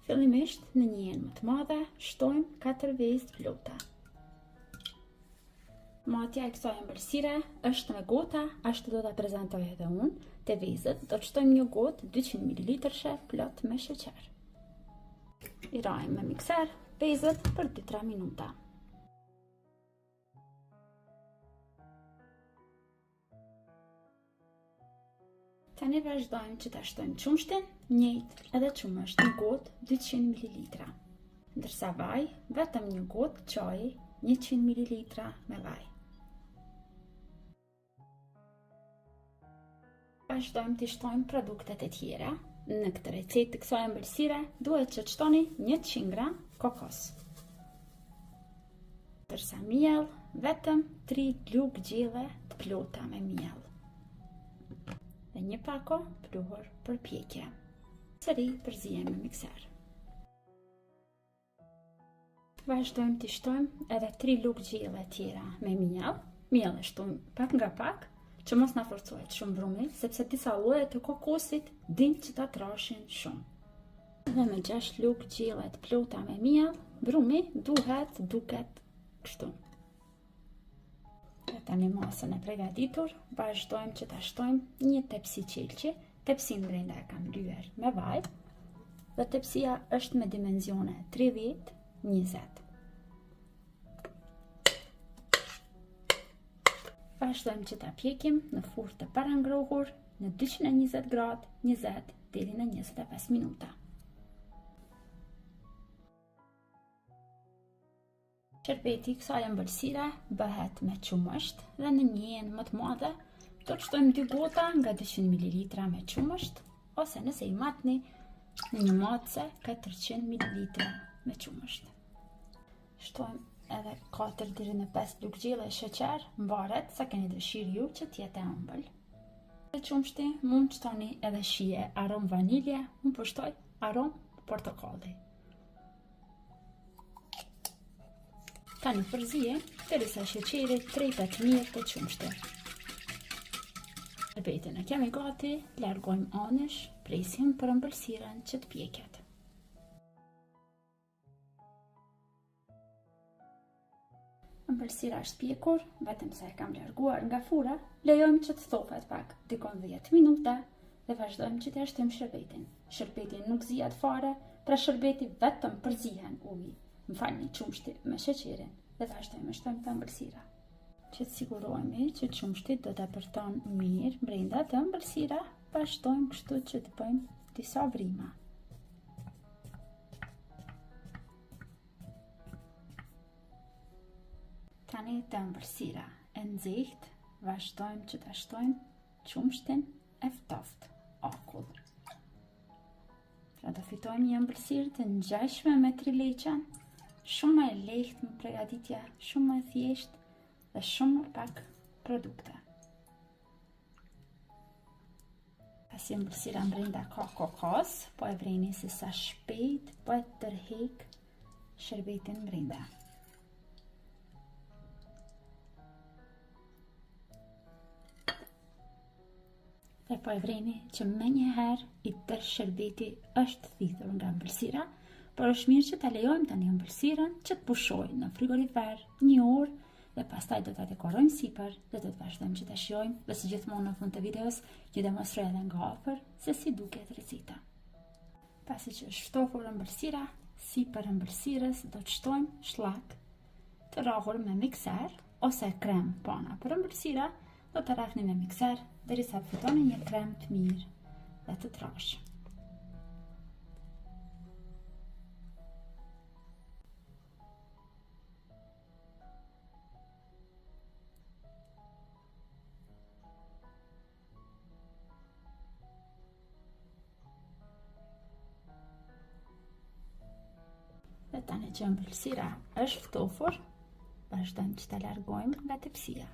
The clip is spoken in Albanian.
Fillimisht në një enë më të madhe, shtojmë 4 vezë plota. Matja e kësaj ëmbëlsire është me gota, ashtu do ta prezantoj edhe unë. Te vezët do të shtojmë një gotë 200 ml plot me sheqer. I rajmë me mikser vezët për 2-3 minuta. Tani vazhdojmë që ta shtojmë qumshtin, njëjtë edhe qumësht një gotë 200 ml. Ndërsa vaj, vetëm një gotë çaji 100 ml me vaj. Vazhdojmë të shtojmë produktet e tjera. Në këtë recetë të kësaj ëmbëlsire duhet që të shtoni 100 gram kokos. Ndërsa miell, vetëm 3 lugë gjelle të plota me miell. Dhe një pako pluhur për pjekje. Sëri përzihem me mikser. Vazhdojmë të shtojmë edhe 3 lugë gjelle tjera me miell. Miell e shtojmë pak nga pak, që mos na forcohet shumë brumi, sepse disa lloje të kokosit din që ta trashin shumë. Dhe me 6 lugë gjelle të plota me miell, brumi duket kështu. Dhe tani masën e përgatitur, vazhdojmë që ta shtojmë një tepsi qelçi. Tepsin brenda e kam lyer me vaj, dhe tepsia është me dimensione 30-20. Vazhdojmë që ta pjekim në furrë të parangrohur në 220 gradë 20 deri në 25 minuta. Sherbeti i kësaj ëmbëlsire bëhet me qumësht dhe në një enë më të madhe do të shtojmë 2 gota nga 200 ml me qumësht, ose nëse i matni në një matëse 400 ml me qumësht. Shtojmë edhe 4 deri në 5 lugë gjelle sheqer, mbaret sa keni dëshirë ju që të jetë e ëmbël. Në qumshti mund të shtoni edhe shije aromë vanilje, unë po shtoj aromë portokalli. Tani përzihem derisa sheqeri tretet mirë te qumshti. Shërbetin e kemi gati, largojmë anësh, presim për ëmbëlsiren që të pjeket. Ëmbëlsira është pjekur, vetëm se e kam larguar nga fura, lejojmë që të thofet pak, dikon 10 minuta, dhe vazhdojmë që të shtojmë shërbetin. Shërbeti nuk zihet fare, pra shërbeti vetëm përzihen uji. Më falni qumshti me sheqerin dhe vazhdojmë shtojmë të ëmbëlsira. Që të sigurohemi që qumshti do të përton mirë brenda të ëmbëlsira, vazhdojmë kështu që të bëjmë disa vrima. Tani të ëmbëlsira e nxehtë, vazhdojmë që ta shtojmë qumshtin e ftoftë, akull. Pra do fitojmë një ëmbëlsirë të ngjashme me trileçan, shumë e lehtë në përgatitje, shumë e thjeshtë dhe shumë pak produkte. Pasi ëmbëlsira brenda ka kokos, po e vreni se sa shpejt po e tërheq shërbetin brenda. Dhe po e vreni që me njëherë i tërë shërbeti është thithur nga ëmbëlsira, por është mirë që ta lejojmë tani ëmbëlsiren që të pushojë në frigorifer 1 orë dhe pastaj do ta dekorojmë sipër dhe do të vazhdojmë që ta shijojmë dhe si gjithmonë në fund të videos ju demonstroj edhe nga afër se si duket receta. Pasi që është ftofur ëmbëlsira, sipër ëmbëlsirës do të shtojmë shllak të rrahur me mikser ose krem pana për ëmbëlsira, do të rrahni me mikser derisa të fitoni një krem të mirë dhe të trashë. Dhe tani që ëmbëlsira është ftofur, vazhdojmë që ta largojmë nga tepsia.